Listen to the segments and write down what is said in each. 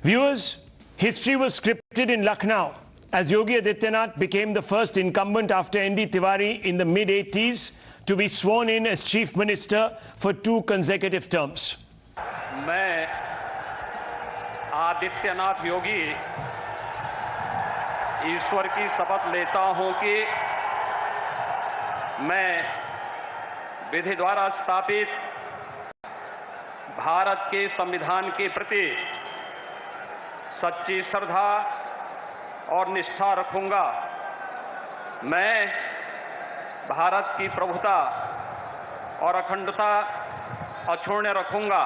Viewers, history was scripted in Lucknow as Yogi Adityanath became the first incumbent after ND Tiwari in the mid-80s to be sworn in as Chief Minister for 2 consecutive terms. मैं आदित्यनाथ योगी ईश्वर की शपथ लेता हूं कि मैं विधि द्वारा स्थापित भारत के संविधान के प्रति सच्ची श्रद्धा और निष्ठा रखूंगा। मैं भारत की प्रभुता और अखंडता अक्षुण्ण रखूंगा।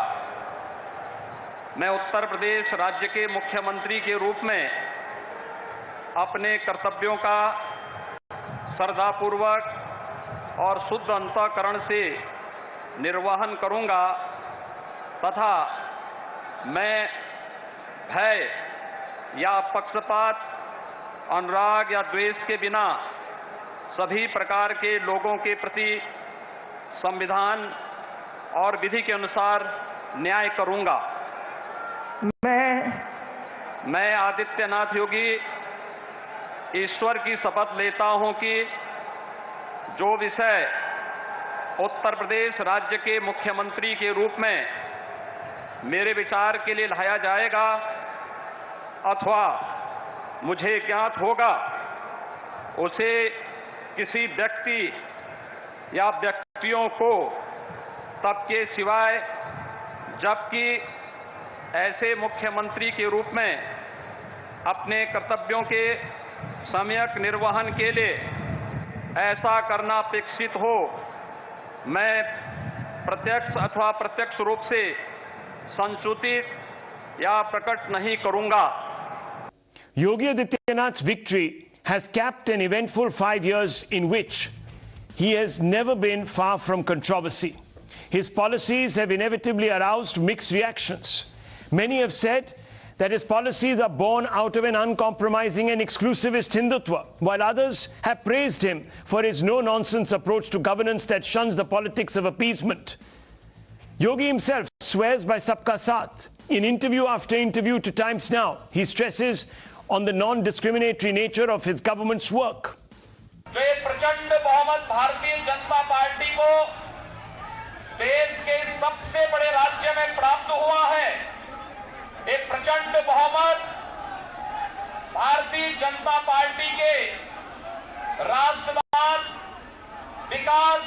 मैं उत्तर प्रदेश राज्य के मुख्यमंत्री के रूप में अपने कर्तव्यों का श्रद्धापूर्वक और शुद्ध अंतःकरण से निर्वहन करूंगा तथा मैं भय या पक्षपात, अनुराग या द्वेष के बिना सभी प्रकार के लोगों के प्रति संविधान और विधि के अनुसार न्याय करूंगा। मैं आदित्यनाथ योगी ईश्वर की शपथ लेता हूं कि जो विषय उत्तर प्रदेश राज्य के मुख्यमंत्री के रूप में मेरे विचार के लिए लाया जाएगा अथवा मुझे ज्ञात होगा उसे किसी व्यक्ति या व्यक्तियों को तब के सिवाय जबकि ऐसे मुख्यमंत्री के रूप में अपने कर्तव्यों के सम्यक निर्वहन के लिए ऐसा करना अपेक्षित हो, मैं प्रत्यक्ष अथवा प्रत्यक्ष रूप से संसूचित या प्रकट नहीं करूंगा। Yogi Adityanath's victory has capped an eventful 5 years in which he has never been far from controversy. His policies have inevitably aroused mixed reactions. Many have said that his policies are born out of an uncompromising and exclusivist Hindutva, while others have praised him for his no-nonsense approach to governance that shuns the politics of appeasement. Yogi himself swears by Sabka Saath. In interview after interview to Times Now, he stresses on the non-discriminatory nature of his government's work. जो एक प्रचंड बहुमत Bharatiya Janata party को देश के सबसे बड़े राज्य में प्राप्त हुआ है, एक प्रचंड बहुमत भारतीय जनता पार्टी के राष्ट्रवाद, विकास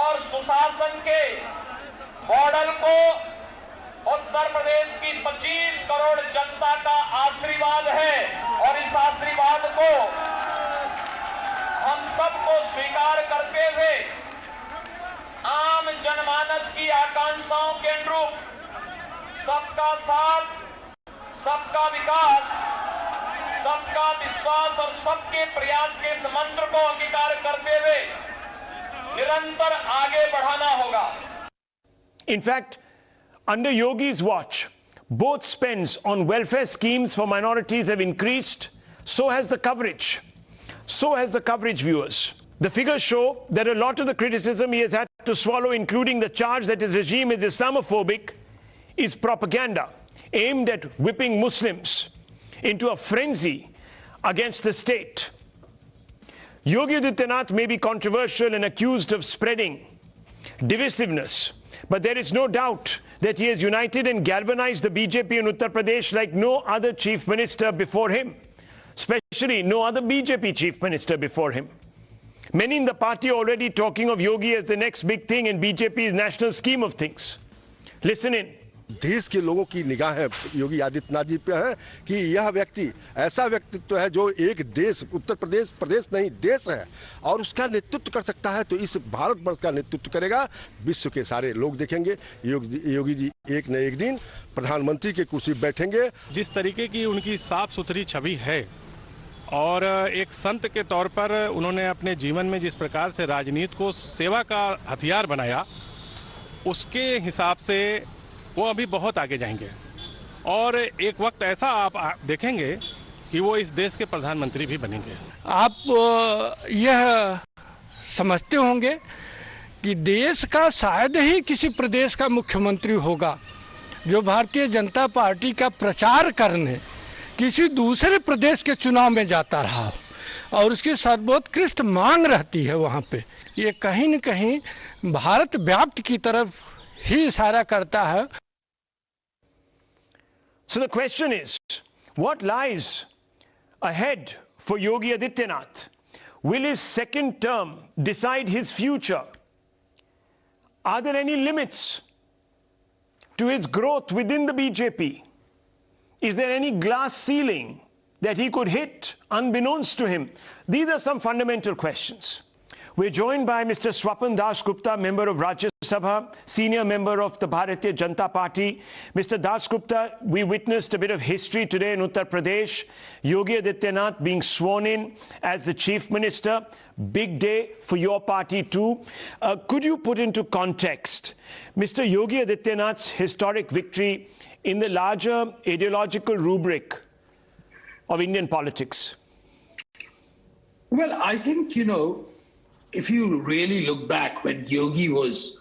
और सुशासन के मॉडल को उत्तर प्रदेश की 25 करोड़ जनता का आशीर्वाद है और इस आशीर्वाद को हम सबको स्वीकार करते हुए आम जनमानस की आकांक्षाओं के अनुरूप सबका साथ, सबका विकास, सबका विश्वास और सबके प्रयास के इस मंत्र को अंगीकार करते हुए निरंतर आगे बढ़ाना होगा। In fact, under Yogi's watch, both spends on welfare schemes for minorities have increased. So has the coverage. So has the coverage, viewers. The figures show that a lot of the criticism he has had to swallow, including the charge that his regime is Islamophobic, is propaganda aimed at whipping Muslims into a frenzy against the state. Yogi Adityanath may be controversial and accused of spreading divisiveness, but there is no doubt that he has united and galvanized the BJP in Uttar Pradesh like no other chief minister before him, especially no other BJP chief minister before him. Many in the party are already talking of Yogi as the next big thing in BJP's national scheme of things. Listen in. देश के लोगों की निगाहें योगी आदित्यनाथ जी पे है कि यह व्यक्ति ऐसा व्यक्तित्व है जो एक देश, उत्तर प्रदेश प्रदेश नहीं देश है और उसका नेतृत्व कर सकता है, तो इस भारतवर्ष का नेतृत्व करेगा। विश्व के सारे लोग देखेंगे योगी जी एक न एक दिन प्रधानमंत्री की कुर्सी बैठेंगे। जिस तरीके की उनकी साफ सुथरी छवि है और एक संत के तौर पर उन्होंने अपने जीवन में जिस प्रकार से राजनीति को सेवा का हथियार बनाया, उसके हिसाब से वो अभी बहुत आगे जाएंगे और एक वक्त ऐसा आप देखेंगे कि वो इस देश के प्रधानमंत्री भी बनेंगे। आप यह समझते होंगे कि देश का शायद ही किसी प्रदेश का मुख्यमंत्री होगा जो भारतीय जनता पार्टी का प्रचार करने किसी दूसरे प्रदेश के चुनाव में जाता रहा हो और उसकी सर्वोत्कृष्ट मांग रहती है वहाँ पे, ये कहीं न कहीं भारत व्याप्त की तरफ ही इशारा करता है. So the question is, what lies ahead for Yogi Adityanath? Will his second term decide his future? Are there any limits to his growth within the BJP? Is there any glass ceiling that he could hit unbeknownst to him? These are some fundamental questions. We're joined by Mr. Swapan Das Gupta, member of Rajya Sabha, senior member of the Bharatiya Janata Party. Mr. Das Gupta, we witnessed a bit of history today in Uttar Pradesh. Yogi Adityanath being sworn in as the chief minister. Big day for your party too. Could you put into context Mr. Yogi Adityanath's historic victory in the larger ideological rubric of Indian politics? Well, I think, if you really look back when Yogi was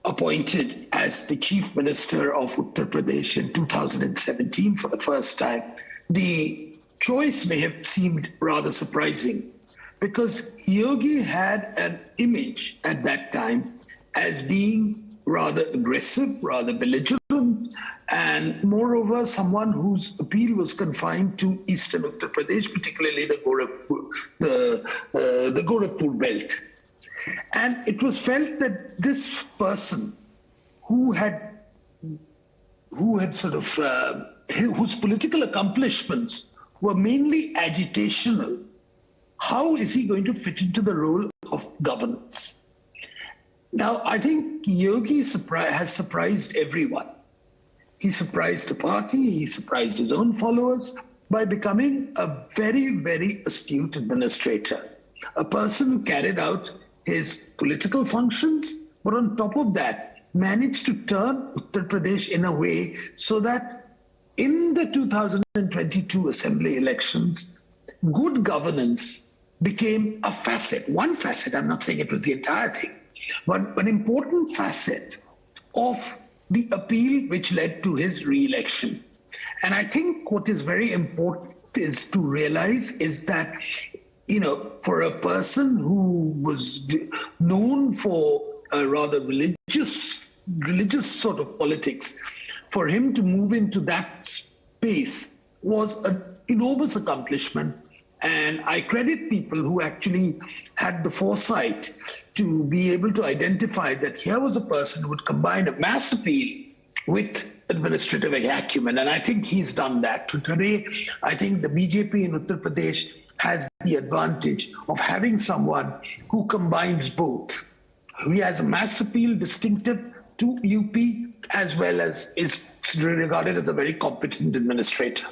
appointed as the chief minister of Uttar Pradesh in 2017 for the first time, the choice may have seemed rather surprising because Yogi had an image at that time as being rather aggressive, rather belligerent, and moreover, someone whose appeal was confined to eastern Uttar Pradesh, particularly the Gorakhpur belt. And it was felt that this person whose political accomplishments were mainly agitational, how is he going to fit into the role of governance? Now, I think Yogi has surprised everyone. He surprised the party, he surprised his own followers by becoming a very, very astute administrator, a person who carried out his political functions, but on top of that, managed to turn Uttar Pradesh in a way so that in the 2022 assembly elections, good governance became a facet, one facet, I'm not saying it was the entire thing, but an important facet of the appeal which led to his re-election. And I think what is very important is to realize is that, for a person who was known for a rather religious sort of politics, for him to move into that space was an enormous accomplishment. And I credit people who actually had the foresight to be able to identify that here was a person who would combine a mass appeal with administrative acumen. And I think he's done that. Today, I think the BJP in Uttar Pradesh has the advantage of having someone who combines both. He has a mass appeal distinctive to UP as well as is regarded as a very competent administrator.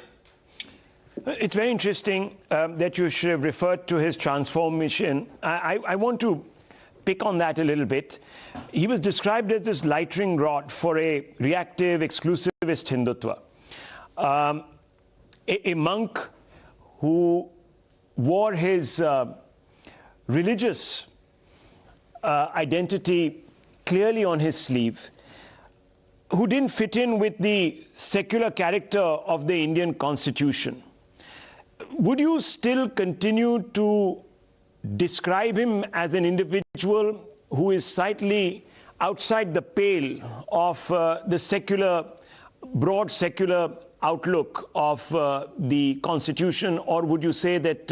It's very interesting that you should have referred to his transformation. I want to pick on that a little bit. He was described as this lightning rod for a reactive, exclusivist Hindutva. A monk who wore his religious identity clearly on his sleeve, who didn't fit in with the secular character of the Indian Constitution. Would you still continue to describe him as an individual who is slightly outside the pale of the secular, broad secular outlook of the Constitution, or would you say that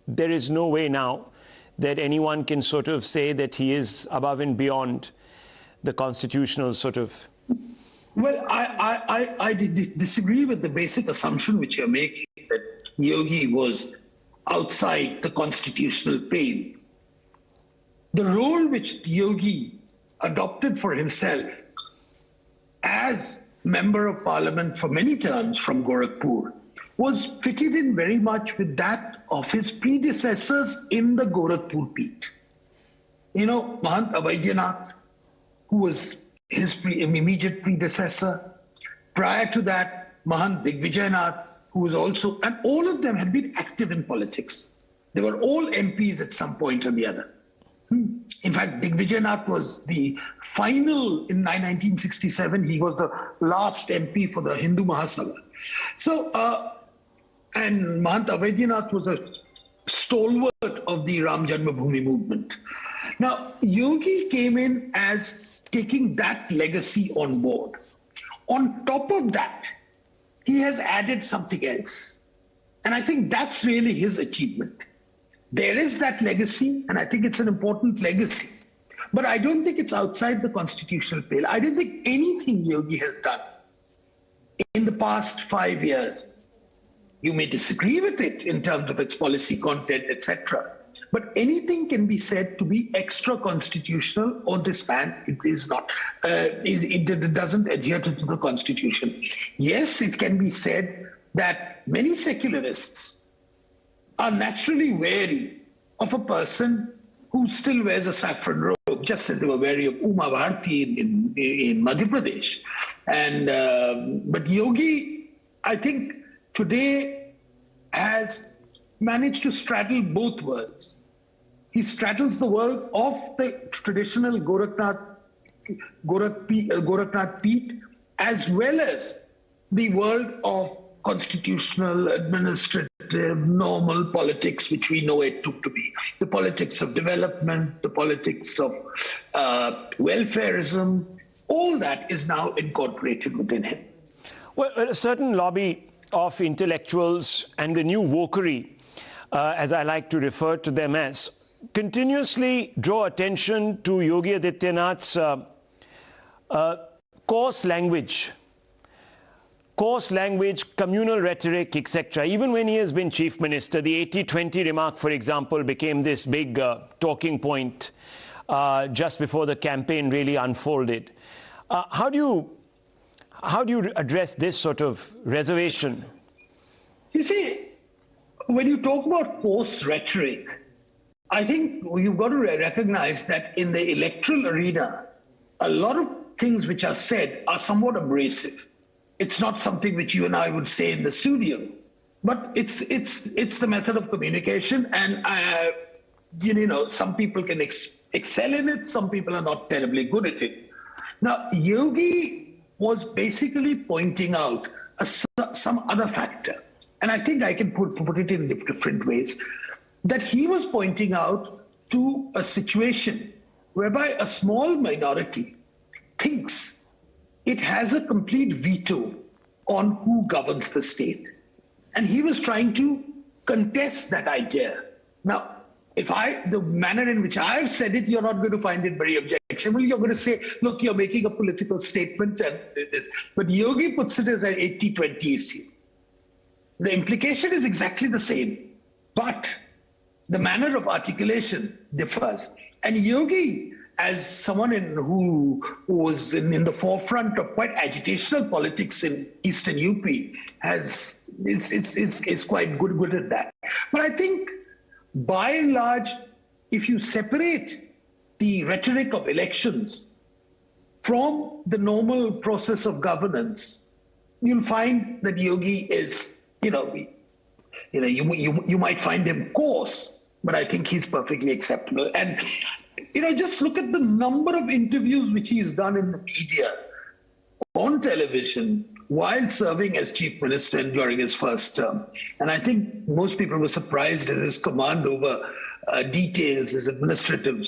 there is no way now that anyone can sort of say that he is above and beyond the constitutional sort of? Well, I disagree with the basic assumption which you're making, that Yogi was outside the constitutional pale. The role which Yogi adopted for himself as member of parliament for many terms from Gorakhpur was fitted in very much with that of his predecessors in the Gorakhpur Peeth. Mahant Adityanath, who was his immediate predecessor. Prior to that, Mahant Digvijayanath, who was also, and all of them had been active in politics. They were all MPs at some point or the other. In fact, Digvijayanath was the final, in 1967, he was last MP for the Hindu Mahasabha. So, and Mahant Adityanath was a stalwart of the Ram Janmabhoomi movement. Now, Yogi came in as taking that legacy on board. On top of that, he has added something else. And I think that's really his achievement. There is that legacy, and I think it's an important legacy. But I don't think it's outside the constitutional pale. I don't think anything Yogi has done in the past 5 years, you may disagree with it in terms of its policy content, etc. But anything can be said to be extra constitutional or disband. It is not. It doesn't adhere to the Constitution. Yes, it can be said that many secularists are naturally wary of a person who still wears a saffron robe, just as they were wary of Uma Bharti in Madhya Pradesh. And but Yogi, I think, today has managed to straddle both worlds. He straddles the world of the traditional Gorakhnath Peeth, as well as the world of constitutional, administrative, normal politics, which we know it to be. The politics of development, the politics of welfarism, all that is now incorporated within him. Well, a certain lobby of intellectuals and the new wokery, as I like to refer to them as, continuously draw attention to Yogi Adityanath's coarse language, communal rhetoric, etc. Even when he has been chief minister, the 80-20 remark, for example, became this big talking point just before the campaign really unfolded. How do you address this sort of reservation? You see, when you talk about coarse rhetoric, I think you've got to recognize that in the electoral arena, a lot of things which are said are somewhat abrasive. It's not something which you and I would say in the studio, but it's the method of communication, and some people can excel in it, some people are not terribly good at it. Now, Yogi was basically pointing out some other factor, and I think I can put it in different ways, that he was pointing out to a situation whereby a small minority thinks it has a complete veto on who governs the state. And he was trying to contest that idea. Now, the manner in which I've said it, you're not going to find it very objectionable. You're going to say, look, you're making a political statement. But Yogi puts it as an 80-20 issue. The implication is exactly the same, but the manner of articulation differs. And Yogi, as someone who was in the forefront of quite agitational politics in Eastern UP, is quite good at that. But I think, by and large, if you separate the rhetoric of elections from the normal process of governance, you'll find that Yogi is, you might find him coarse, but I think he's perfectly acceptable. And just look at the number of interviews which he's done in the media, on television, while serving as chief minister and during his first term. And I think most people were surprised at his command over details, his administrative,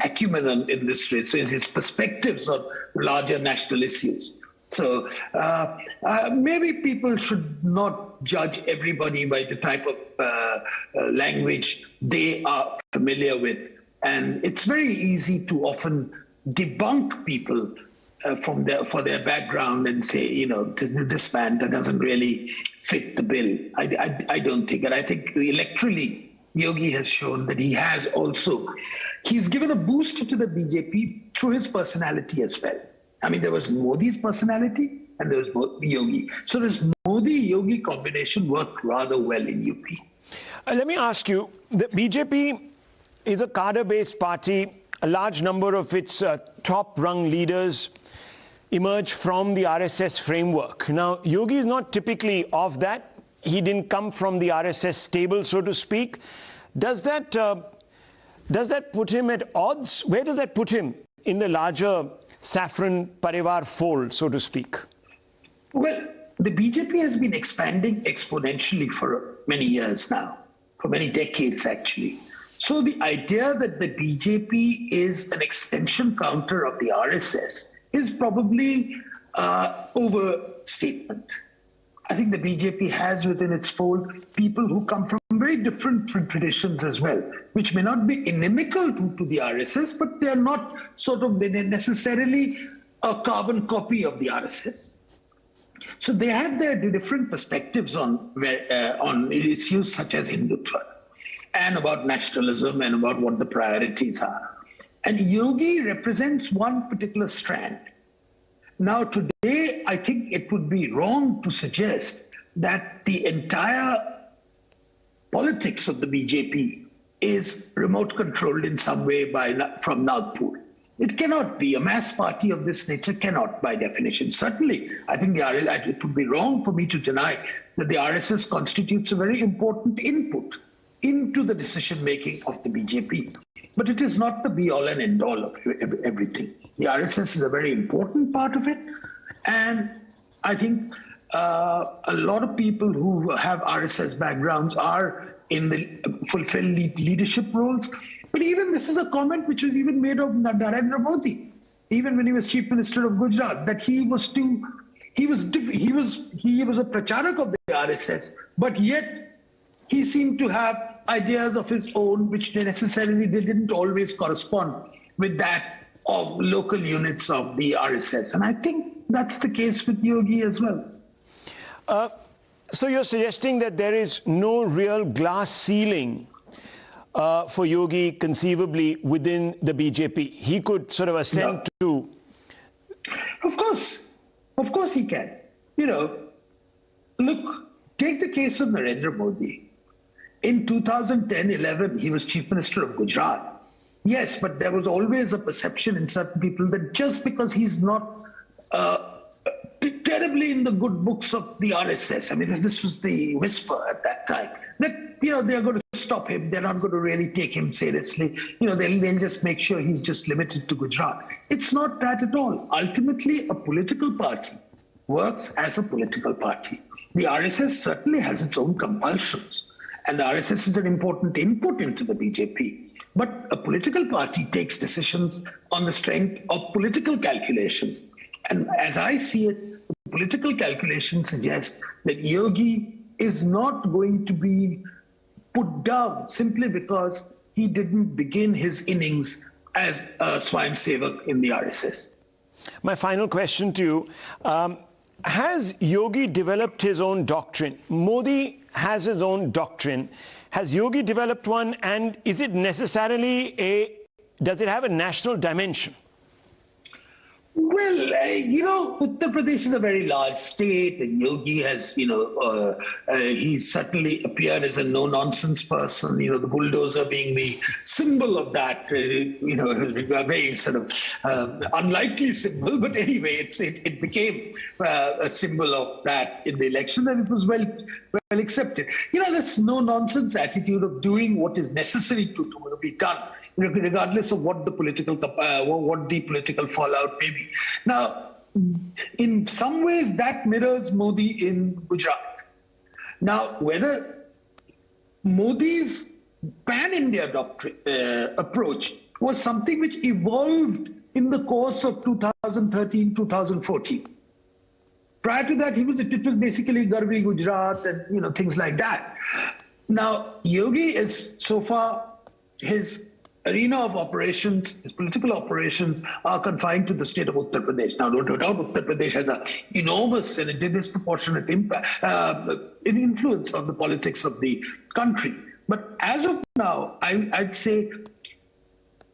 acumen in this trade, so his perspectives on larger national issues. So maybe people should not judge everybody by the type of language they are familiar with. And it's very easy to often debunk people for their background and say, this man doesn't really fit the bill. I don't think. And I think electorally, Yogi has shown that he's given a boost to the BJP through his personality as well. I mean, there was Modi's personality and there was Yogi. So this Modi-Yogi combination worked rather well in UP. Let me ask you, the BJP is a cadre-based party. A large number of its top-rung leaders emerge from the RSS framework. Now, Yogi is not typically of that. He didn't come from the RSS stable, so to speak. Does that put him at odds? Where does that put him in the larger saffron parivar fold, so to speak? Well, the BJP has been expanding exponentially for many years now, for many decades actually. So the idea that the BJP is an extension counter of the RSS is probably overstatement. I think the BJP has within its fold people who come from very different traditions as well, which may not be inimical to the RSS, but they are not necessarily a carbon copy of the RSS. So they have their different perspectives on issues such as Hindutva and about nationalism and about what the priorities are. And Yogi represents one particular strand. Now, today, I think it would be wrong to suggest that the entire politics of the BJP is remote controlled in some way from Nagpur. It cannot be. A mass party of this nature cannot, by definition. Certainly, I think it would be wrong for me to deny that the RSS constitutes a very important input into the decision-making of the BJP. But it is not the be-all and end-all of everything. The RSS is a very important part of it. And I think a lot of people who have RSS backgrounds are in the fulfill leadership roles. But even this is a comment which was even made of Narendra Modi, even when he was Chief Minister of Gujarat, that he was a pracharak of the RSS, but yet he seemed to have ideas of his own, which they didn't always correspond with that of local units of the RSS. And I think that's the case with Yogi as well. So you're suggesting that there is no real glass ceiling for Yogi conceivably within the BJP. He could sort of ascend to... Of course he can. Look, take the case of Narendra Modi. In 2010-11, he was Chief Minister of Gujarat. Yes, but there was always a perception in certain people that just because he's not terribly in the good books of the RSS, I mean, this was the whisper at that time, that, they're going to stop him. They're not going to really take him seriously. They'll just make sure he's just limited to Gujarat. It's not that at all. Ultimately, a political party works as a political party. The RSS certainly has its own compulsions. And the RSS is an important input into the BJP. But a political party takes decisions on the strength of political calculations. And as I see it, the political calculations suggest that Yogi is not going to be put down simply because he didn't begin his innings as a Swayamsevak in the RSS. My final question to you. Has Yogi developed his own doctrine? Modi has his own doctrine. Has Yogi developed one, and is it necessarily does it have a national dimension? Well, Uttar Pradesh is a very large state, and Yogi has, he certainly appeared as a no-nonsense person, the bulldozer being the symbol of that, a very sort of unlikely symbol, but anyway, it became a symbol of that in the election, and it was well accepted. This no-nonsense attitude of doing what is necessary to be done, regardless of what the political fallout may be. Now, in some ways, that mirrors Modi in Gujarat. Now, whether Modi's pan-India approach was something which evolved in the course of 2013, 2014. Prior to that, it was basically Garvi Gujarat and things like that. Now, Yogi is so far his arena of operations, his political operations are confined to the state of Uttar Pradesh. Now, no doubt Uttar Pradesh has an enormous and a disproportionate impact, influence on the politics of the country. But as of now, I'd say,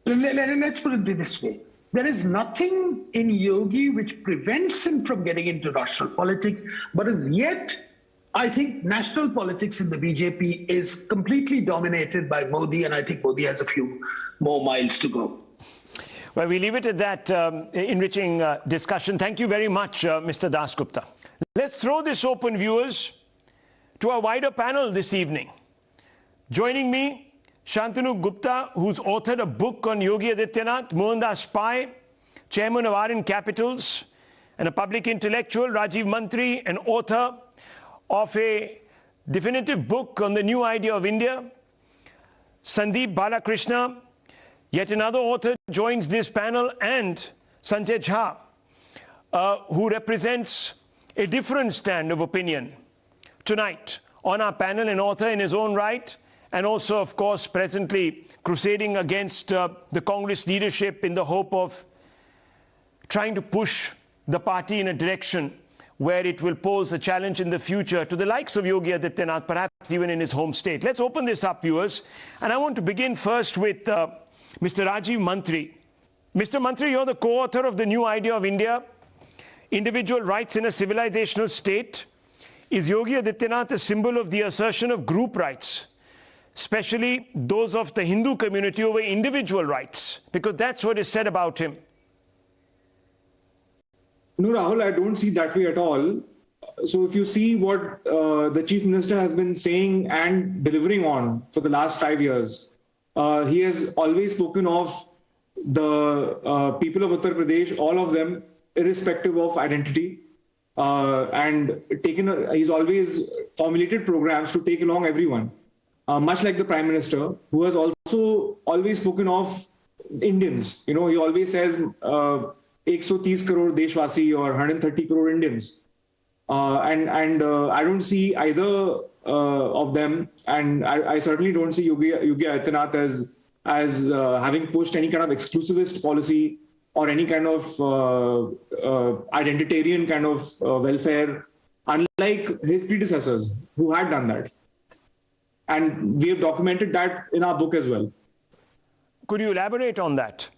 let's put it this way. There is nothing in Yogi which prevents him from getting into national politics, but as yet, I think national politics in the BJP is completely dominated by Modi, and I think Modi has a few more miles to go. Well, we leave it at that enriching discussion. Thank you very much, Mr. Dasgupta. Let's throw this open, viewers, to a wider panel this evening. Joining me, Shantanu Gupta, who's authored a book on Yogi Adityanath, Mohandas Pai, chairman of RN Capitals, and a public intellectual, Rajiv Mantri, an author of a definitive book on the new idea of India, Sandeep Balakrishna, yet another author, joins this panel, and Sanjay Jha, who represents a different stand of opinion tonight on our panel, an author in his own right, and also, of course, presently crusading against the Congress leadership in the hope of trying to push the party in a direction where it will pose a challenge in the future to the likes of Yogi Adityanath, perhaps even in his home state. Let's open this up, viewers. And I want to begin first with Mr. Rajiv Mantri. Mr. Mantri, you're the co-author of The New Idea of India, Individual Rights in a Civilizational State. Is Yogi Adityanath a symbol of the assertion of group rights, especially those of the Hindu community over individual rights? Because that's what is said about him. No, Rahul, I don't see that way at all. So if you see what the Chief Minister has been saying and delivering on for the last 5 years, he has always spoken of the people of Uttar Pradesh, all of them, irrespective of identity, and he's always formulated programs to take along everyone, much like the Prime Minister, who has also always spoken of Indians. You know, he always says 130 crore Deshwasi or 130 crore Indians. And I don't see either of them, and I certainly don't see Yogi Adityanath as having pushed any kind of exclusivist policy or any kind of identitarian kind of welfare, unlike his predecessors who had done that. And we have documented that in our book as well. Could you elaborate on that?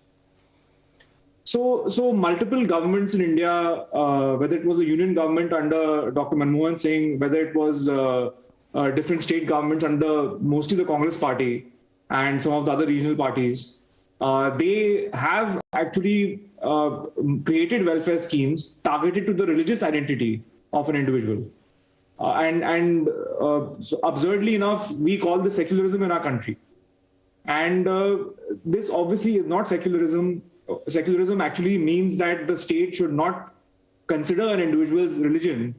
So multiple governments in India, whether it was the union government under Dr. Manmohan Singh, whether it was different state governments under mostly the Congress party and some of the other regional parties, they have actually created welfare schemes targeted to the religious identity of an individual. So absurdly enough, we call this secularism in our country. And this obviously is not secularism. Secularism actually means that the state should not consider an individual's religion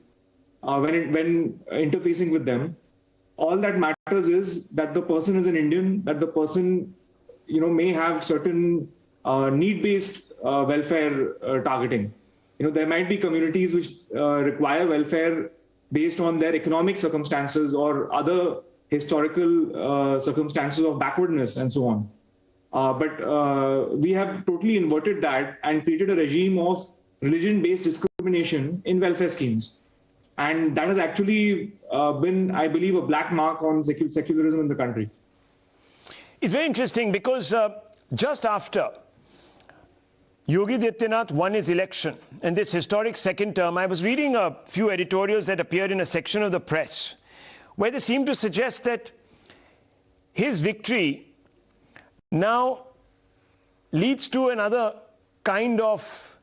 when interfacing with them. All that matters is that the person is an Indian, that the person, may have certain need-based welfare targeting. There might be communities which require welfare based on their economic circumstances or other historical circumstances of backwardness and so on. But we have totally inverted that and created a regime of religion-based discrimination in welfare schemes. And that has actually been, I believe, a black mark on secularism in the country. It's very interesting because just after Yogi Adityanath won his election in this historic second term, I was reading a few editorials that appeared in a section of the press where they seemed to suggest that his victory now leads to another kind of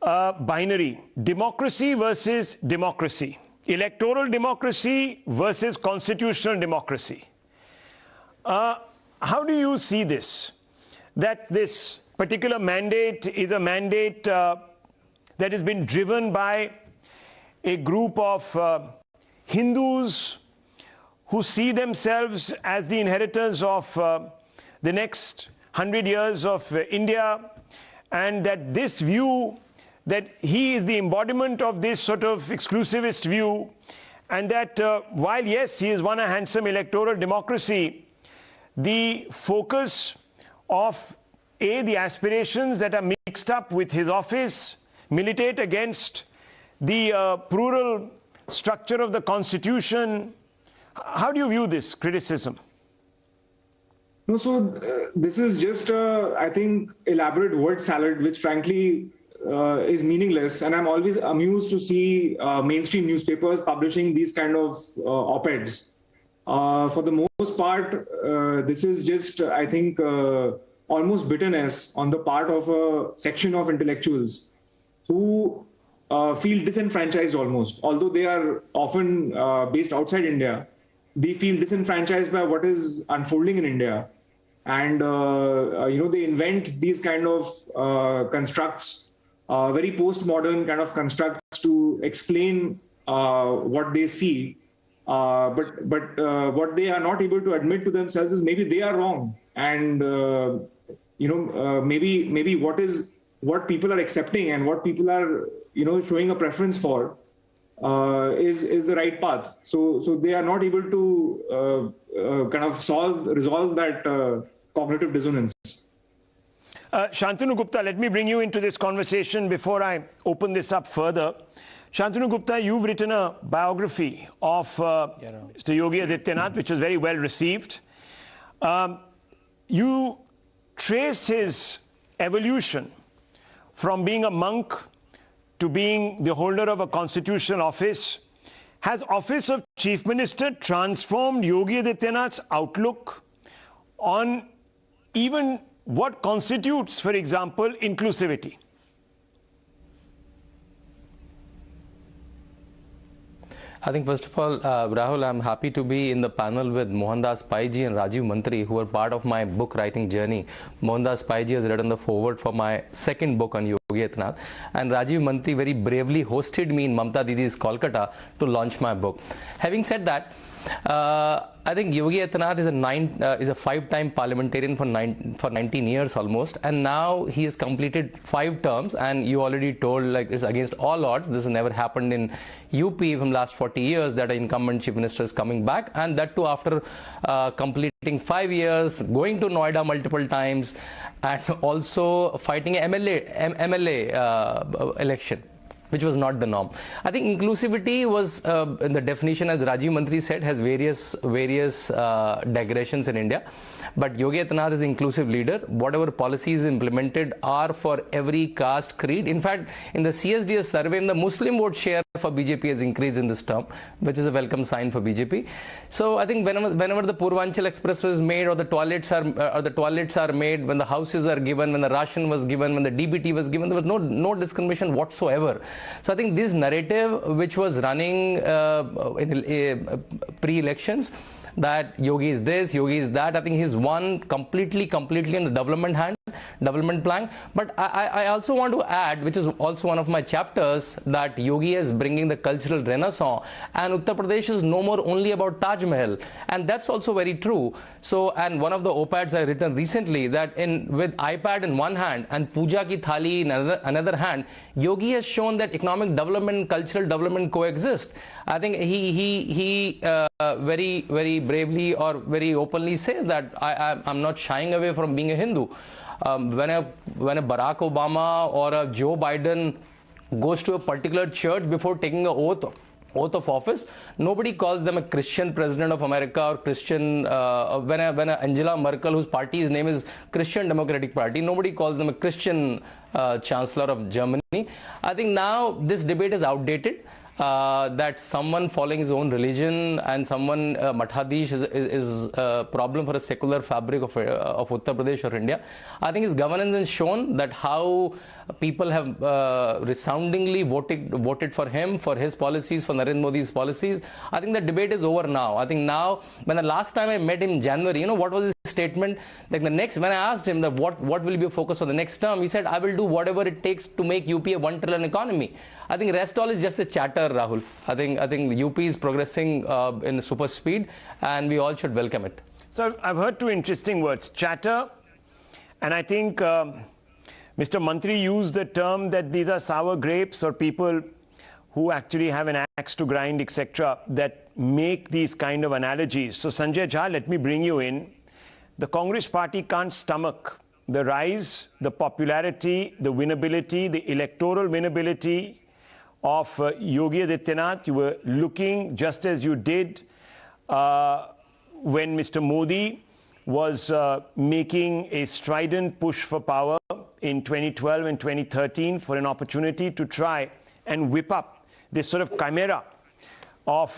binary: democracy versus democracy, electoral democracy versus constitutional democracy. How do you see this? That this particular mandate is a mandate that has been driven by a group of Hindus who see themselves as the inheritors of the next 100 years of India, and that this view, that he is the embodiment of this sort of exclusivist view, and that while, yes, he has won a handsome electoral democracy, the focus of the aspirations that are mixed up with his office militate against the plural structure of the Constitution. How do you view this criticism? No, so this is just, I think, elaborate word salad, which frankly is meaningless. And I'm always amused to see mainstream newspapers publishing these kind of op-eds. For the most part, this is just, I think, almost bitterness on the part of a section of intellectuals who feel disenfranchised almost. Although they are often based outside India, they feel disenfranchised by what is unfolding in India. and they invent these kind of constructs, very postmodern kind of constructs to explain what they see. But what they are not able to admit to themselves is maybe they are wrong, and maybe what people are accepting and what people are showing a preference for is the right path. So they are not able to kind of resolve that cognitive dissonance. Shantanu Gupta, let me bring you into this conversation before I open this up further. Shantanu Gupta, you've written a biography of Mr. Yogi Adityanath, which was very well received. You trace his evolution from being a monk to being the holder of a constitutional office. Has office of Chief Minister transformed Yogi Adityanath's outlook on even what constitutes, for example, inclusivity? I think first of all, Rahul, I'm happy to be in the panel with Mohandas Paiji and Rajiv Mantri, who are part of my book writing journey. Mohandas Paiji has written the foreword for my second book on Yogi Adityanath, and Rajiv Mantri very bravely hosted me in Mamta Didi's Kolkata to launch my book. Having said that, I think Yogi Adityanath is a 5-time parliamentarian for 19 years almost, and now he has completed 5 terms. And you already told, like, it's against all odds. This has never happened in UP from last 40 years that an incumbent chief minister is coming back, and that too after completing 5 years, going to Noida multiple times, and also fighting an MLA election, which was not the norm. I think inclusivity was, in the definition, as Rajiv Mantri said, has various digressions in India. But Yogi Adityanath is an inclusive leader. Whatever policies implemented are for every caste, creed. In fact, in the CSDS survey, the Muslim vote share for BJP has increased in this term, which is a welcome sign for BJP. So I think whenever the Purvanchal Express was made, or the toilets are made, when the houses are given, when the ration was given, when the DBT was given, there was no discrimination whatsoever. So I think this narrative, which was running in pre-elections, that Yogi is this, Yogi is that, I think he's won completely in the development plan. But I also want to add, which is also one of my chapters, that Yogi is bringing the cultural renaissance, and Uttar Pradesh is no more only about Taj Mahal, and that's also very true. So, and one of the op-eds I written recently, that with iPad in one hand and Puja ki thali in another hand, Yogi has shown that economic development and cultural development coexist. I think he very bravely or very openly says that I'm not shying away from being a Hindu. When a Barack Obama or a Joe Biden goes to a particular church before taking an oath of office, nobody calls them a Christian president of America or Christian. When Angela Merkel, whose party's name is Christian Democratic Party, nobody calls them a Christian Chancellor of Germany. I think now this debate is outdated. That someone following his own religion and someone Mathadish is a problem for a secular fabric of Uttar Pradesh or India. I think his governance has shown that how people have resoundingly voted for him, for his policies, for Narendra Modi's policies. I think the debate is over now. I think now, when the last time I met him in January, what was his statement? Like when I asked him that what will be your focus for the next term, he said, I will do whatever it takes to make UP a $1 trillion economy. I think rest all is just a chatter, Rahul. I think UP is progressing in super speed, and we all should welcome it. So I've heard 2 interesting words, chatter, and I think Mr. Mantri used the term that these are sour grapes, or people who actually have an axe to grind, etc., that make these kind of analogies. So Sanjay Jha, let me bring you in. The Congress party can't stomach the rise, the popularity, the winnability, the electoral winnability of Yogi Adityanath. You were looking, just as you did when Mr. Modi was making a strident push for power in 2012 and 2013 for an opportunity to try and whip up this sort of chimera of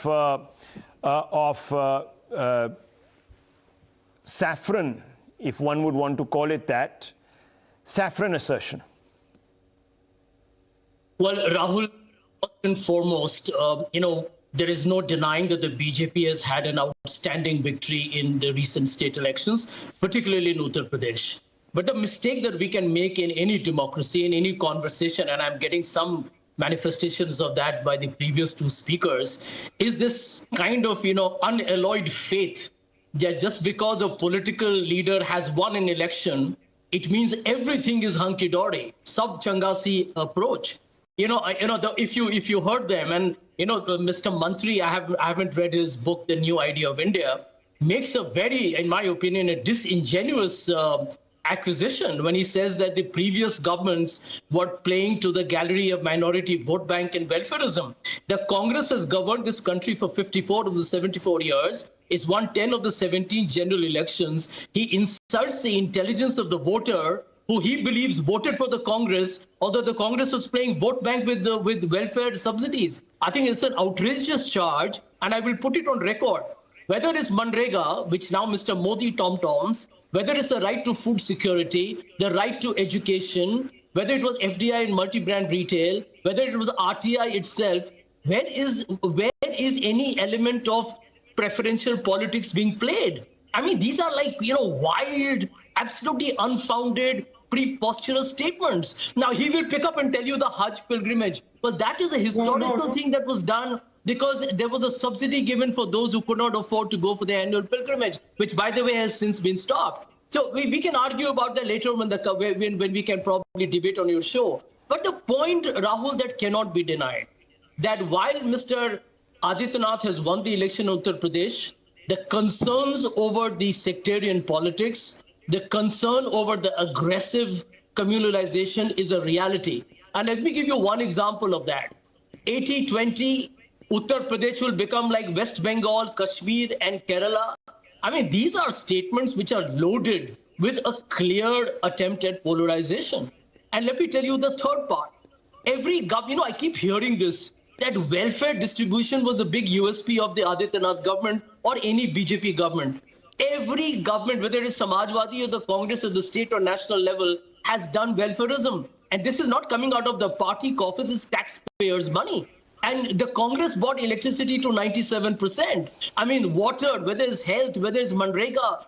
saffron, if one would want to call it that, saffron assertion. Well, Rahul, first and foremost, There is no denying that the BJP has had an outstanding victory in the recent state elections, particularly in Uttar Pradesh. But the mistake that we can make in any democracy, in any conversation, and I'm getting some manifestations of that by the previous two speakers, is this kind of, unalloyed faith that just because a political leader has won an election, it means everything is hunky-dory, sub-changasi approach. If you heard them, and Mr. Mantri, I haven't read his book, The New Idea of India, makes a very, in my opinion, a disingenuous acquisition when he says that the previous governments were playing to the gallery of minority vote bank and welfarism. The Congress has governed this country for 54 of the 74 years. It's won 10 of the 17 general elections. He insults the intelligence of the voter who he believes voted for the Congress, although the Congress was playing vote bank with welfare subsidies. I think it's an outrageous charge, and I will put it on record. Whether it's Manrega, which now Mr. Modi tom-toms, whether it's the right to food security, the right to education, whether it was FDI and multi-brand retail, whether it was RTI itself, where is any element of preferential politics being played? I mean, these are like, wild, absolutely unfounded, preposterous statements. Now, he will pick up and tell you the Hajj pilgrimage, but that is a historical thing that was done because there was a subsidy given for those who could not afford to go for the annual pilgrimage, which, by the way, has since been stopped. So we can argue about that later when we can probably debate on your show. But the point, Rahul, that cannot be denied, that while Mr. Adityanath has won the election in Uttar Pradesh, the concerns over the sectarian politics, the concern over the aggressive communalization is a reality. And let me give you one example of that. 80-20, Uttar Pradesh will become like West Bengal, Kashmir, and Kerala. I mean, these are statements which are loaded with a clear attempt at polarization. And let me tell you the third part. I keep hearing this, that welfare distribution was the big USP of the Adityanath government or any BJP government. Every government, whether it is Samajwadi or the Congress at the state or national level, has done welfarism. And this is not coming out of the party coffers, it's taxpayers' money. And the Congress bought electricity to 97%. I mean, water, whether it's health, whether it's Manrega,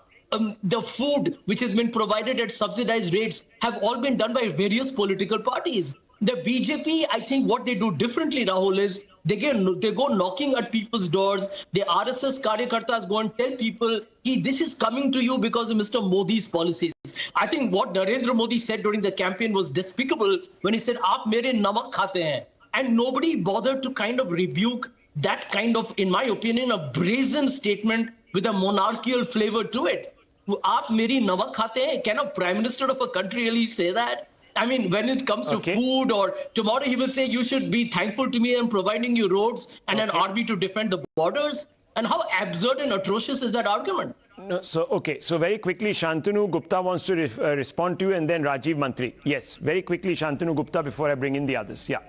the food which has been provided at subsidized rates have all been done by various political parties. The BJP, I think what they do differently, Rahul, is they go knocking at people's doors. The RSS Karyakartas go and tell people, this is coming to you because of Mr. Modi's policies. I think what Narendra Modi said during the campaign was despicable when he said, "Aap mere namak khate hain." And nobody bothered to kind of rebuke that kind of, in my opinion, a brazen statement with a monarchical flavor to it. Aap meri namak khate hain? Can a prime minister of a country really say that? I mean, when it comes to food, or tomorrow he will say, you should be thankful to me and providing you roads and an army to defend the borders. And how absurd and atrocious is that argument? No, so very quickly, Shantanu Gupta wants to respond to you, and then Rajiv Mantri. Yes, very quickly, Shantanu Gupta, before I bring in the others. Yeah.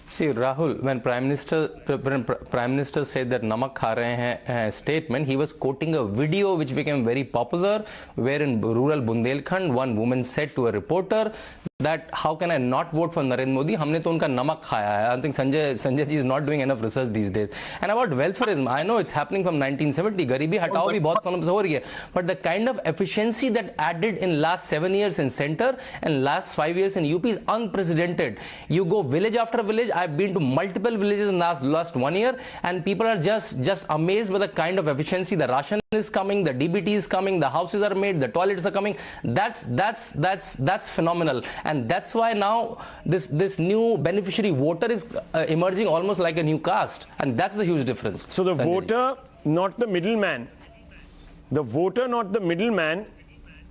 See, Rahul, when Prime Minister said that namak kha rahe hain statement, he was quoting a video which became very popular, where in rural Bundelkhand, one woman said to a reporter that how can I not vote for Narendra Modi? Humne to unka namak khaya hai. I think Sanjay ji is not doing enough research these days. And about welfarism, I know it's happening from 1970. Garibi hatao bhi bahut samay se ho rahi hai. But the kind of efficiency that added in last 7 years in center and last 5 years in UP is unprecedented. You go village after village. I've been to multiple villages in last 1 year, and people are just amazed by the kind of efficiency. The ration is coming, the DBT is coming, the houses are made, the toilets are coming. That's phenomenal. And that's why now this new beneficiary voter is emerging almost like a new caste, and that's the huge difference. So the voter, not the middleman,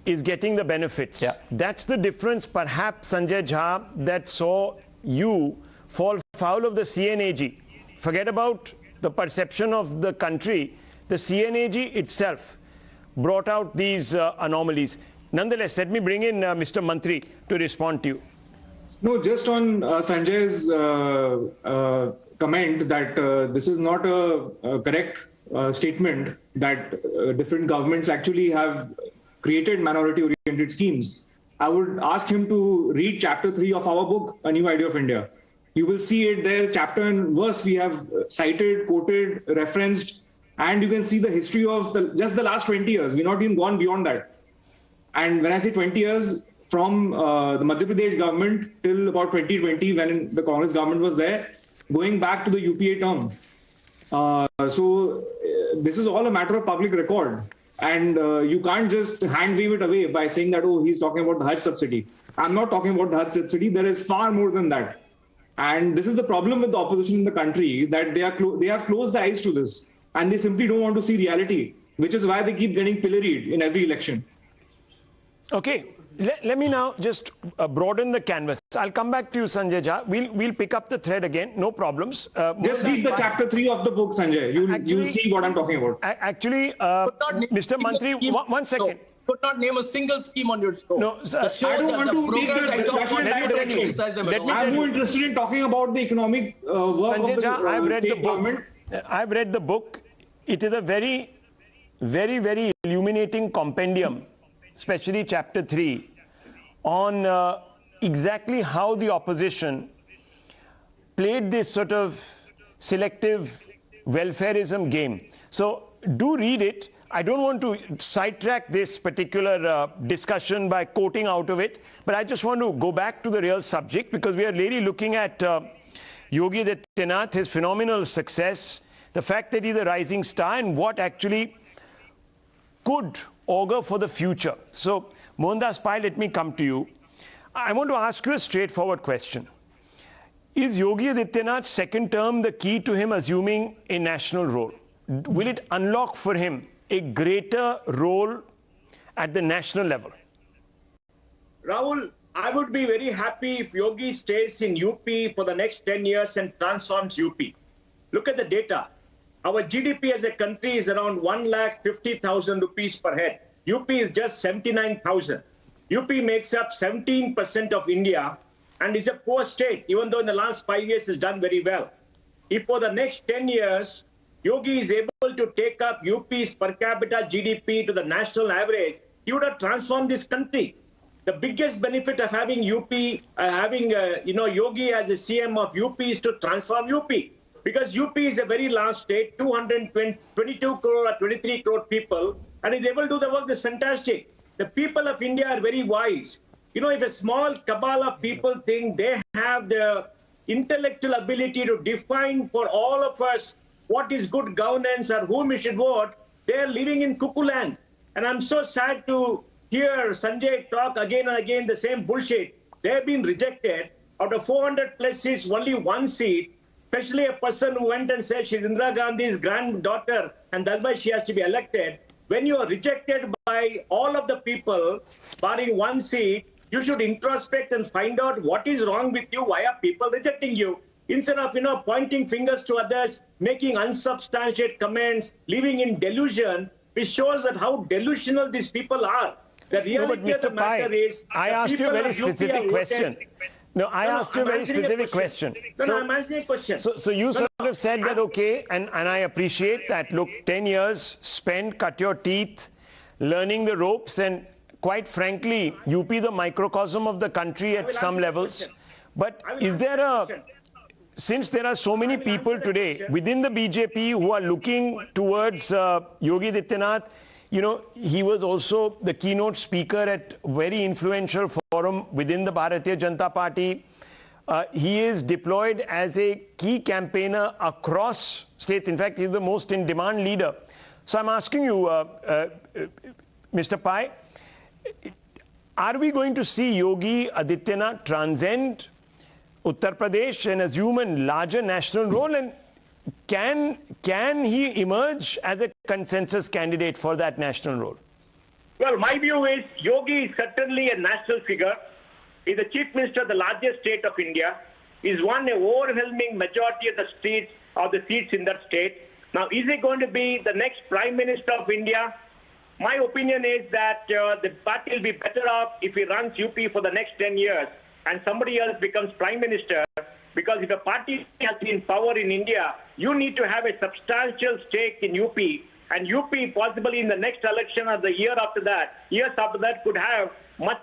is getting the benefits. Yeah. That's the difference, perhaps, Sanjay Jha, that saw you fall foul of the CNAG. Forget about the perception of the country. The CNAG itself brought out these anomalies. Nonetheless, let me bring in Mr. Mantri to respond to you. No, just on Sanjay's comment that this is not a correct statement, that different governments actually have created minority-oriented schemes. I would ask him to read chapter 3 of our book, A New Idea of India, You will see it there, chapter and verse we have cited, quoted, referenced, and you can see the history of just the last 20 years. We've not even gone beyond that. And when I say 20 years, from the Madhya Pradesh government till about 2020, when the Congress government was there, going back to the UPA term. So this is all a matter of public record. And you can't just hand wave it away by saying that, oh, he's talking about the Hajj subsidy. I'm not talking about the Hajj subsidy. There is far more than that. And this is the problem with the opposition in the country, that they have closed the eyes to this. And they simply don't want to see reality, which is why they keep getting pilloried in every election. Okay. Let me now just broaden the canvas. I'll come back to you, Sanjay Jha. We'll pick up the thread again. No problems. Just read the chapter 3 of the book, Sanjay. You'll see what I'm talking about. Actually, Mr. Mantri, one second. Could not name a single scheme on your show. No, sir, I don't want to take the discussion in that direction. I'm more interested in talking about the economic work Sanjay of the Jha, I've read the book. government. I've read the book. It is a very, very, very illuminating compendium, especially chapter 3, on exactly how the opposition played this sort of selective welfareism game. So do read it. I don't want to sidetrack this particular discussion by quoting out of it, but I just want to go back to the real subject, because we are really looking at Yogi Adityanath, his phenomenal success, the fact that he's a rising star, and what actually could augur for the future. So, Mohandas Pai, let me come to you. I want to ask you a straightforward question. Is Yogi Adityanath's second term the key to him assuming a national role? Will it unlock for him a greater role at the national level? Rahul, I would be very happy if Yogi stays in UP for the next 10 years and transforms UP. Look at the data. Our GDP as a country is around 1,50,000 rupees per head. UP is just 79,000. UP makes up 17% of India and is a poor state, even though in the last 5 years it's done very well. If for the next 10 years, Yogi is able to take up UP's per capita GDP to the national average, he would have transformed this country. The biggest benefit of having Yogi as a CM of UP is to transform UP. Because UP is a very large state, 222 crore or 23 crore people, and is able to do the work that's fantastic. The people of India are very wise. You know, if a small cabal of people think they have the intellectual ability to define for all of us what is good governance or whom we should vote, they are living in cuckoo land. And I'm so sad to hear Sanjay talk again and again the same bullshit. They have been rejected. Out of 400 plus seats, only one seat, especially a person who went and said she's Indira Gandhi's granddaughter and that's why she has to be elected. When you are rejected by all of the people, barring one seat, you should introspect and find out what is wrong with you, why are people rejecting you? Instead of, pointing fingers to others, making unsubstantiated comments, living in delusion, which shows that how delusional these people are. The reality of the matter is, I asked you a very specific question. No, I asked you a very specific question. No, I'm asking a question. So you sort of said that, okay, and I appreciate that. Look, 10 years spent, cut your teeth, learning the ropes, and quite frankly, UP the microcosm of the country at some levels. But is there since there are so many people today within the BJP who are looking towards Yogi Adityanath, he was also the keynote speaker at a very influential forum within the Bharatiya Janata Party. He is deployed as a key campaigner across states. In fact, he's the most in-demand leader. So I'm asking you, Mr. Pai, are we going to see Yogi Adityanath transcend Uttar Pradesh and assume a larger national role? And can he emerge as a consensus candidate for that national role? Well, my view is Yogi is certainly a national figure. He's the chief minister of the largest state of India. He's won an overwhelming majority of the seats in that state. Now, is he going to be the next prime minister of India? My opinion is that the party will be better off if he runs UP for the next 10 years and somebody else becomes prime minister. Because if a party has been in power in India, you need to have a substantial stake in UP. And UP, possibly in the next election or the years after that, could have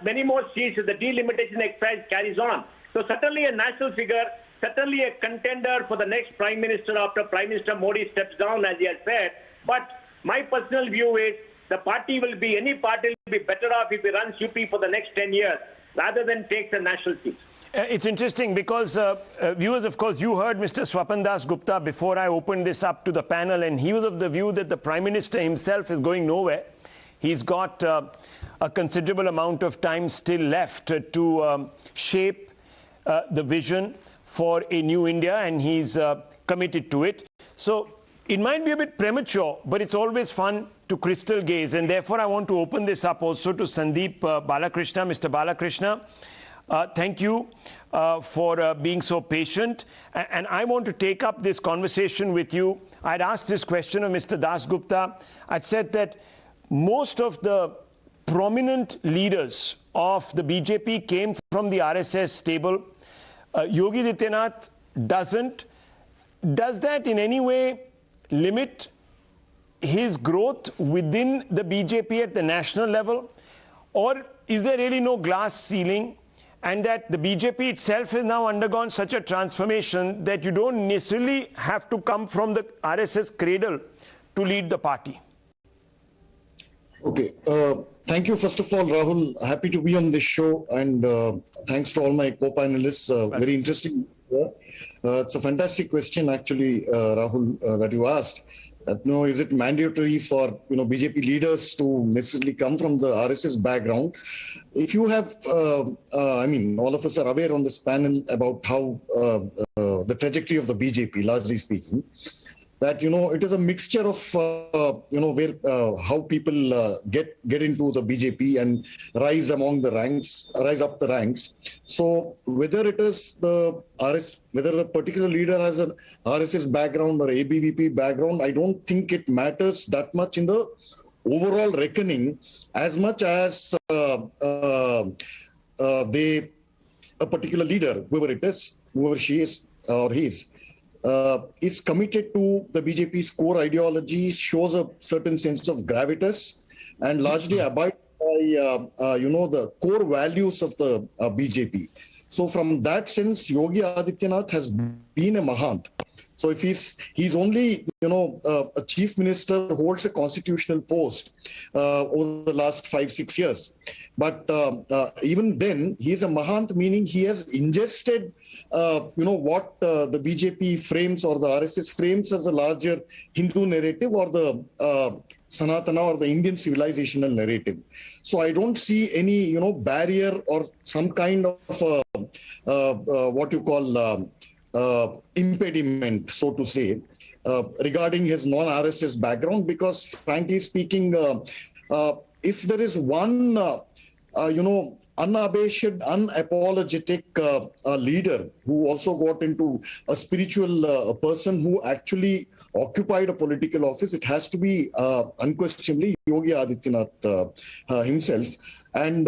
many more seats if the delimitation exercise carries on. So certainly a national figure. certainly a contender for the next Prime Minister after Prime Minister Modi steps down, as he has said. But my personal view is the party will be, any party will be better off if he runs UP for the next 10 years rather than takes a national seat. It's interesting because, viewers, of course, you heard Mr. Swapan Das Gupta before I opened this up to the panel, and he was of the view that the Prime Minister himself is going nowhere. He's got a considerable amount of time still left to shape the vision for a new India, and he's committed to it. So it might be a bit premature, but it's always fun to crystal gaze, and therefore I want to open this up also to Sandeep Balakrishna. Mr. Balakrishna, thank you for being so patient, and I want to take up this conversation with you. I'd asked this question of Mr. Das Gupta. I'd said that most of the prominent leaders of the BJP came from the RSS stable. Yogi Adityanath doesn't. Does that in any way limit his growth within the BJP at the national level? Or is there really no glass ceiling, and that the BJP itself has now undergone such a transformation that you don't necessarily have to come from the RSS cradle to lead the party? Okay. Thank you, first of all, Rahul. Happy to be on this show, and thanks to all my co-panelists. Very interesting. It's a fantastic question, actually, Rahul, that you asked. Is it mandatory for BJP leaders to necessarily come from the RSS background? If you have, all of us are aware on this panel about how the trajectory of the BJP, largely speaking, that it is a mixture of where how people get into the BJP and rise up the ranks. So whether it is the whether the particular leader has an RSS background or ABVP background, I don't think it matters that much in the overall reckoning, as much as a particular leader, whoever she is or he is committed to the BJP's core ideology, shows a certain sense of gravitas, and largely abides by the core values of the BJP. So from that sense, Yogi Adityanath has been a Mahant. So if he's only a chief minister, holds a constitutional post over the last 5-6 years, but even then he's a Mahant, meaning he has ingested what the BJP frames or the RSS frames as a larger Hindu narrative, or the Sanatana or the Indian civilizational narrative. So I don't see any barrier or some kind of what you call impediment, so to say, regarding his non-RSS background, because frankly speaking, if there is one unabashed, unapologetic leader who also got into a spiritual person who actually occupied a political office, it has to be unquestionably Yogi Adityanath himself. And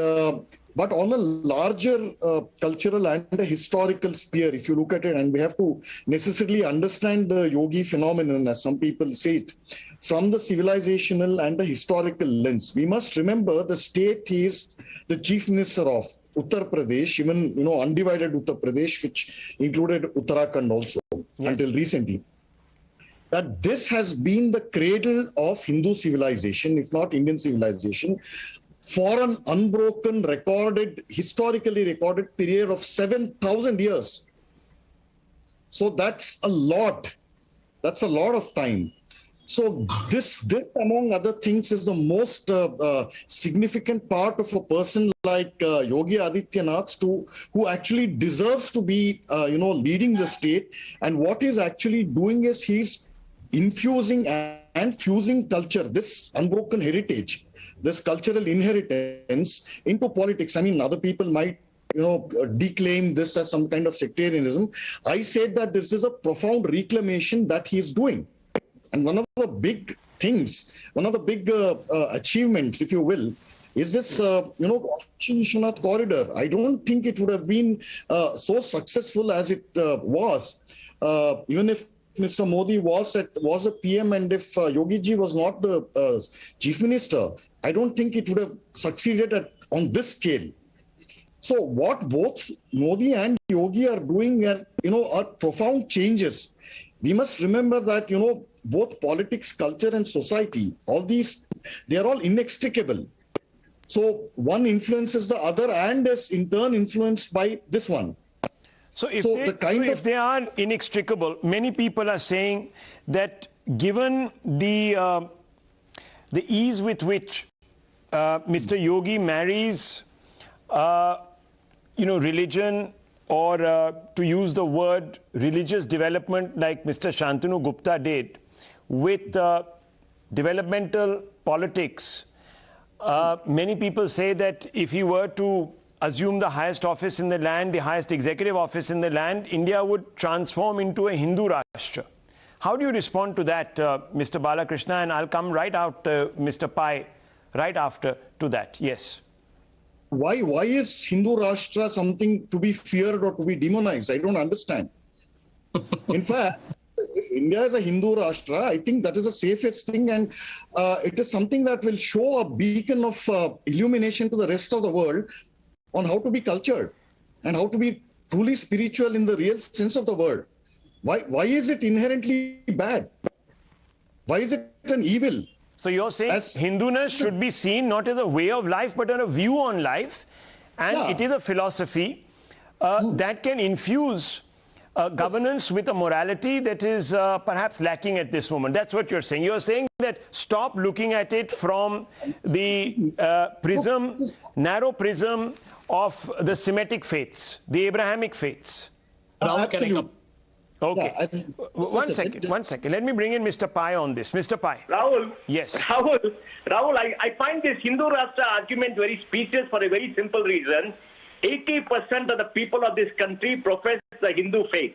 but on a larger cultural and a historical sphere, if you look at it, and we have to necessarily understand the Yogi phenomenon, as some people say it, from the civilizational and the historical lens. We must remember the state he is the chief minister of, Uttar Pradesh, even undivided Uttar Pradesh, which included Uttarakhand also until recently. That this has been the cradle of Hindu civilization, if not Indian civilization, for an unbroken, historically recorded period of 7,000 years. So that's a lot. That's a lot of time. So this among other things is the most significant part of a person like Yogi Adityanath, who actually deserves to be leading the state. And what he's actually doing is he's infusing and fusing culture, this unbroken heritage, this cultural inheritance, into politics. I mean, other people might declaim this as some kind of sectarianism. I said that this is a profound reclamation that he is doing. And one of the big things, one of the big achievements, if you will, is this, Vishwanath corridor. I don't think it would have been so successful as it was, even if Mr. Modi was a PM, and if Yogi ji was not the chief minister, I don't think it would have succeeded on this scale. So what both Modi and Yogi are doing are profound changes. We must remember that, both politics, culture and society, all these, they are all inextricable. So one influences the other and is in turn influenced by this one. So if they are inextricable, many people are saying that given the ease with which Mr. Yogi marries, religion, or to use the word religious development like Mr. Shantanu Gupta did, with developmental politics, many people say that if he were to assume the highest office in the land, the highest executive office in the land, India would transform into a Hindu Rashtra. How do you respond to that, Mr. Balakrishna? And I'll come right out, Mr. Pai, right after to that. Yes. Why is Hindu Rashtra something to be feared or to be demonized? I don't understand. In fact, if India is a Hindu Rashtra, I think that is the safest thing, and it is something that will show a beacon of illumination to the rest of the world on how to be cultured and how to be truly spiritual in the real sense of the word. Why is it inherently bad? Why is it an evil? So you're saying Hinduness should be seen not as a way of life, but as a view on life. And it is a philosophy that can infuse governance with a morality that is perhaps lacking at this moment. That's what you're saying. You're saying that stop looking at it from the narrow prism of the Semitic faiths, the Abrahamic faiths. Absolutely. Okay. Yeah, one second. Let me bring in Mr. Pai on this. Mr. Pai. Rahul. Yes. Rahul, I find this Hindu Rashtra argument very specious for a very simple reason. 80% of the people of this country profess the Hindu faith.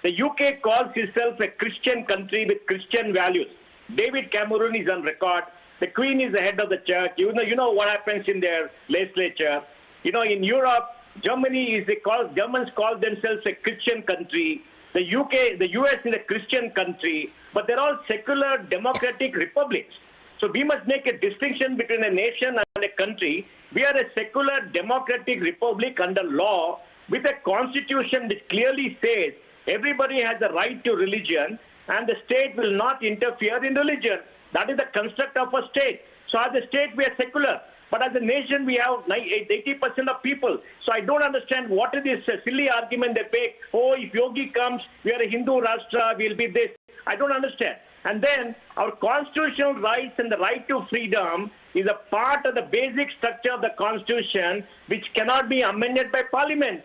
The UK calls itself a Christian country with Christian values. David Cameron is on record. The Queen is the head of the church. You know what happens in their legislature. In Europe, Germans call themselves a Christian country. The US is a Christian country, but they're all secular democratic republics. So we must make a distinction between a nation and a country. We are a secular democratic republic under law with a constitution which clearly says everybody has a right to religion and the state will not interfere in religion. That is the construct of a state. So as a state, we are secular. But as a nation, we have 80% of people. So I don't understand what is this silly argument they make. Oh, if Yogi comes, we are a Hindu Rashtra, we'll be this. I don't understand. And then our constitutional rights and the right to freedom is a part of the basic structure of the Constitution, which cannot be amended by Parliament.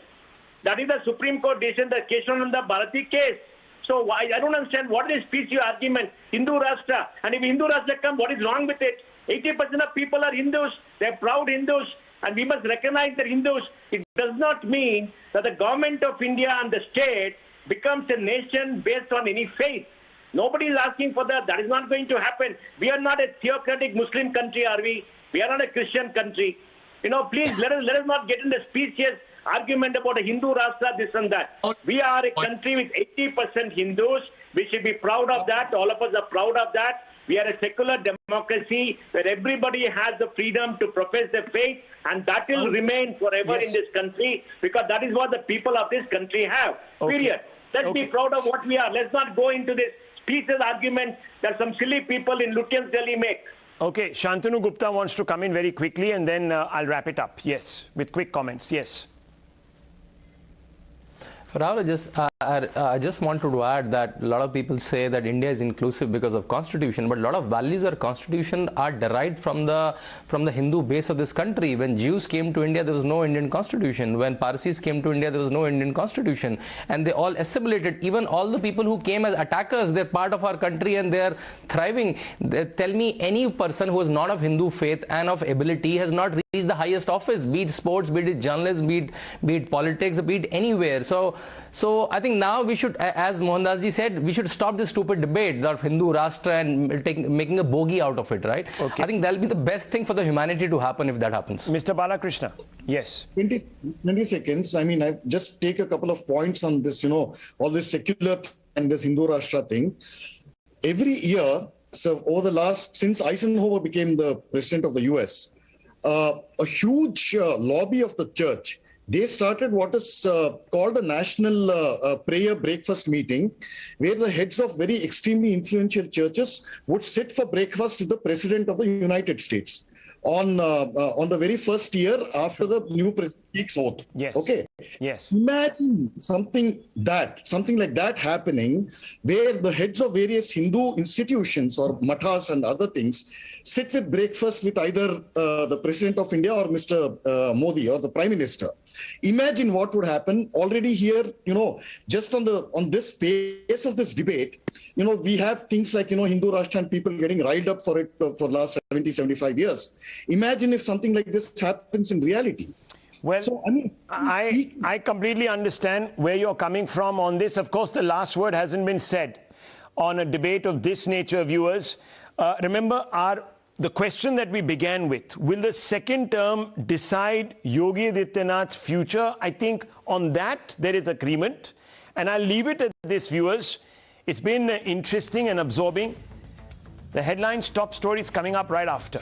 That is the Supreme Court decision, the Keshavananda Bharati case. So I don't understand what is this argument, Hindu Rashtra. And if Hindu Rashtra comes, what is wrong with it? 80% of people are Hindus. They're proud Hindus. And we must recognize they're Hindus. It does not mean that the government of India and the state becomes a nation based on any faith. Nobody is asking for that. That is not going to happen. We are not a theocratic Muslim country, are we? We are not a Christian country. Please let us not get into specious argument about a Hindu Rashtra, this and that. We are a country with 80% Hindus. We should be proud of that. All of us are proud of that. We are a secular democracy where everybody has the freedom to profess their faith, and that will remain forever in this country because that is what the people of this country have. Period. Let's be proud of what we are. Let's not go into this specious argument that some silly people in Lutyens Delhi make. Okay, Shantanu Gupta wants to come in very quickly and then I'll wrap it up. Yes, with quick comments. Yes. Rahul, I just wanted to add that a lot of people say that India is inclusive because of constitution, but a lot of values of constitution are derived from the Hindu base of this country. When Jews came to India, there was no Indian constitution. When Parsis came to India, there was no Indian constitution, and they all assimilated. Even all the people who came as attackers, they're part of our country and they're thriving. Tell me any person who is not of Hindu faith and of ability has not reached the highest office, be it sports, be it journalism, be it politics, be it anywhere. So I think now we should, as Mohandas ji said, we should stop this stupid debate of Hindu Rashtra and making a bogey out of it, right? Okay. I think that'll be the best thing for the humanity to happen if that happens. Mr. Balakrishna, yes. 20 seconds. I mean, I just take a couple of points on this, all this secular and this Hindu Rashtra thing. Every year, so over the since Eisenhower became the president of the US, a huge lobby of the church they started what is called a national prayer breakfast meeting, where the heads of very extremely influential churches would sit for breakfast with the President of the United States on the very first year after the new president takes oath. Yes. Okay. Yes. Imagine something like that happening, where the heads of various Hindu institutions or mathas and other things sit with breakfast with either the President of India or Mr. Modi or the Prime Minister. Imagine what would happen. Already here, just on this space of this debate, we have things like, Hindu Rashtra and people getting riled up for it for the last 70, 75 years. Imagine if something like this happens in reality. Well, so, I completely understand where you're coming from on this. Of course, the last word hasn't been said on a debate of this nature, viewers. Remember the question that we began with: will the second term decide Yogi Adityanath's future? I think on that there is agreement. And I'll leave it at this, viewers. It's been interesting and absorbing. The headlines, top stories coming up right after.